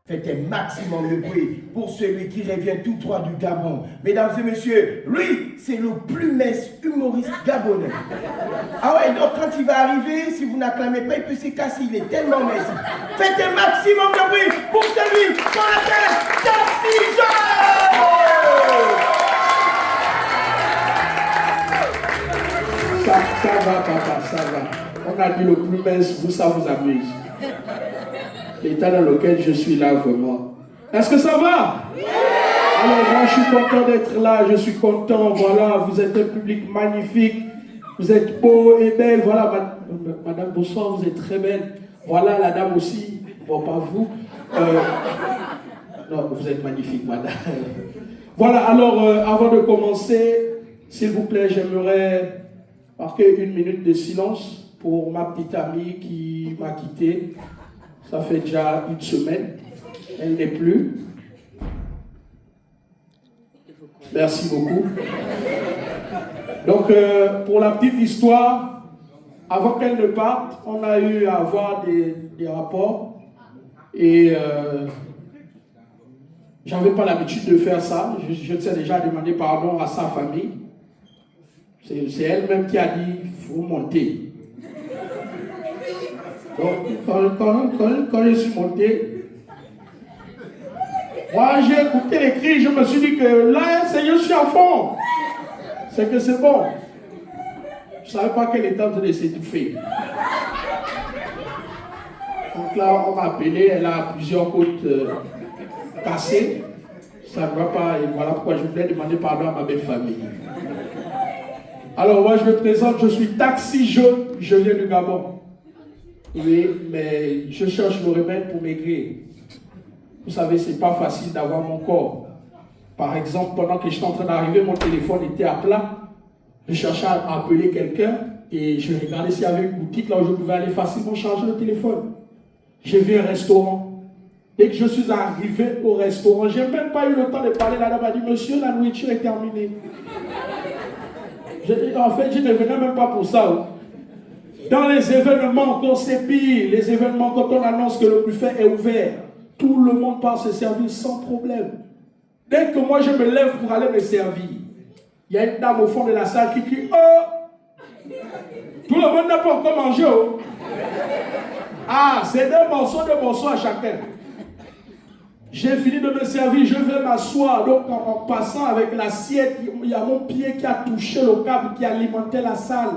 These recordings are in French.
Faites un maximum de bruit pour celui qui revient tout droit du Gabon. Mesdames et messieurs, lui, c'est le plus mince humoriste gabonais. Ah ouais, donc quand il va arriver, si vous n'acclamez pas, il peut se casser, il est tellement mince. Faites un maximum de bruit pour celui qu'on appelle Taxi Jean. Ça va, papa, ça va. On a dit le plus mince, vous, ça vous amuse. L'état dans lequel je suis là, vraiment. Est-ce que ça va? Oui. Alors, moi, je suis content d'être là, je suis content. Voilà, vous êtes un public magnifique. Vous êtes beau et belle. Voilà, madame, bonsoir, vous êtes très belle. Voilà, la dame aussi. Bon, pas vous. Non, vous êtes magnifique, madame. Voilà, alors, avant de commencer, s'il vous plaît, j'aimerais marquer 1 minute de silence pour ma petite amie qui m'a quitté. Ça fait déjà 1 semaine. Elle n'est plus. Merci beaucoup. Donc, pour la petite histoire, avant qu'elle ne parte, on a eu à avoir des rapports. Et j'avais pas l'habitude de faire ça. Je sais déjà demander pardon à sa famille. C'est elle-même qui a dit, il faut monter. Donc, quand je suis monté, moi j'ai écouté les cris, je me suis dit que là, je suis à fond. C'est que c'est bon. Je ne savais pas qu'elle était en train de s'étouffer. Donc là, on m'a appelé, elle a plusieurs côtes cassées. Ça ne va pas, et voilà pourquoi je voulais demander pardon à ma belle famille. Alors moi, je me présente, je suis Taxi Jaune, je viens du Gabon. Oui, mais je cherche le remède pour maigrir. Vous savez, c'est pas facile d'avoir mon corps. Par exemple, pendant que j'étais en train d'arriver, mon téléphone était à plat. Je cherchais à appeler quelqu'un et je regardais s'il y avait une boutique là où je pouvais aller facilement charger le téléphone. J'ai vu un restaurant. Dès que je suis arrivé au restaurant, je n'ai même pas eu le temps de parler. La dame a dit, monsieur, la nourriture est terminée. En fait, je ne venais même pas pour ça. Dans les événements, quand c'est pire, les événements, quand on annonce que le buffet est ouvert, tout le monde part se servir sans problème. Dès que moi je me lève pour aller me servir, il y a une dame au fond de la salle qui crie « Oh !» Tout le monde n'a pas encore mangé. Oh. Ah, c'est 2 morceaux à chacun. J'ai fini de me servir, je vais m'asseoir. Donc en passant avec l'assiette, il y a mon pied qui a touché le câble qui alimentait la salle.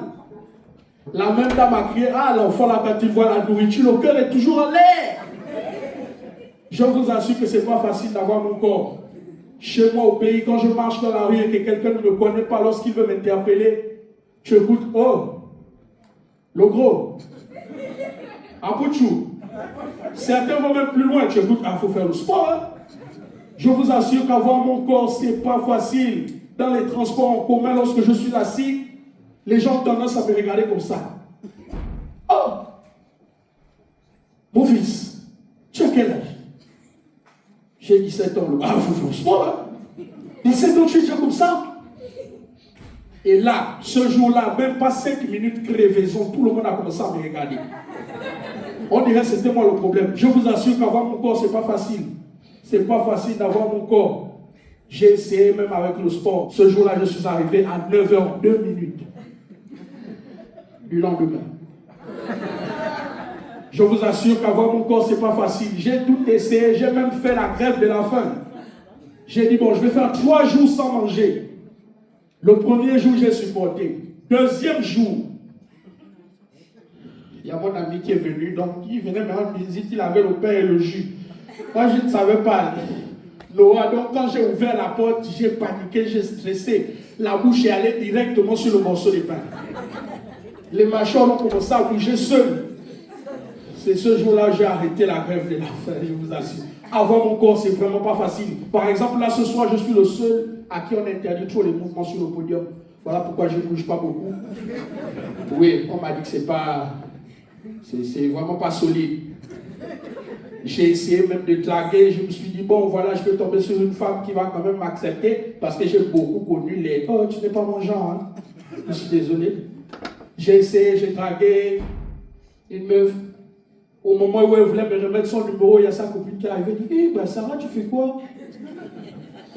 La même dame a crié, ah l'enfant là quand il voit la nourriture, le cœur est toujours en l'air. Je vous assure que ce n'est pas facile d'avoir mon corps. Chez moi au pays, quand je marche dans la rue et que quelqu'un ne me connaît pas, lorsqu'il veut m'interpeller, tu écoutes, oh, le gros, Abouchou. Certains vont même plus loin, tu écoutes, ah, il faut faire le sport. Hein? Je vous assure qu'avoir mon corps, ce n'est pas facile. Dans les transports en commun, lorsque je suis assis, les gens ont tendance à me regarder comme ça. Oh! Mon fils, tu as quel âge? J'ai 17 ans. Ah, il faut faire le sport, hein? 17 ans, tu es déjà comme ça? Et là, ce jour-là, même pas 5 minutes crevaison, tout le monde a commencé à me regarder. On dirait que c'était moi le problème. Je vous assure qu'avoir mon corps, c'est pas facile. C'est pas facile d'avoir mon corps. J'ai essayé même avec le sport. Ce jour-là, je suis arrivé à 9h, 2 minutes. Du lendemain. Je vous assure qu'avoir mon corps, c'est pas facile. J'ai tout essayé, j'ai même fait la grève de la faim. J'ai dit, bon, je vais faire 3 jours sans manger. Le premier jour, j'ai supporté. Deuxième jour, il y a mon ami qui est venu, donc il venait me rendre visite, il avait le pain et le jus. Moi, je ne savais pas. Noah, donc quand j'ai ouvert la porte, j'ai paniqué, j'ai stressé. La bouche est allée directement sur le morceau de pain. Les mâchoires ont commencé à bouger seuls. C'est ce jour-là que j'ai arrêté la grève de la faim, je vous assure. Avoir mon corps, c'est vraiment pas facile. Par exemple, là, ce soir, je suis le seul à qui on interdit trop les mouvements sur le podium. Voilà pourquoi je ne bouge pas beaucoup. Oui, on m'a dit que c'est pas... C'est vraiment pas solide. J'ai essayé même de draguer. Je me suis dit, bon, voilà, je vais tomber sur une femme qui va quand même m'accepter parce que j'ai beaucoup connu les... Oh, tu n'es pas mon genre, hein. Je suis désolé. J'ai essayé, j'ai dragué. Une meuf, au moment où elle voulait me remettre son numéro, il y a sa copine qui arrive et dit, hé, bah Sarah, tu fais quoi?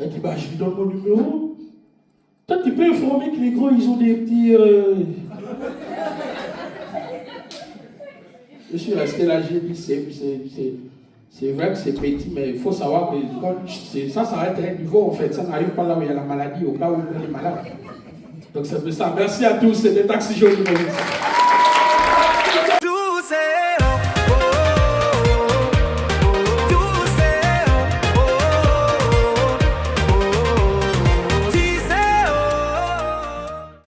Elle dit, bah je lui donne mon numéro. Toi, tu peux informer que les gros, ils ont des petits... Je suis resté là, j'ai dit, c'est vrai que c'est petit, mais il faut savoir que quand ça s'arrête à un niveau, en fait, ça n'arrive pas là où il y a la maladie, au cas où on est malade. Donc c'est ça. Merci à tous, c'était Taxi Jaune.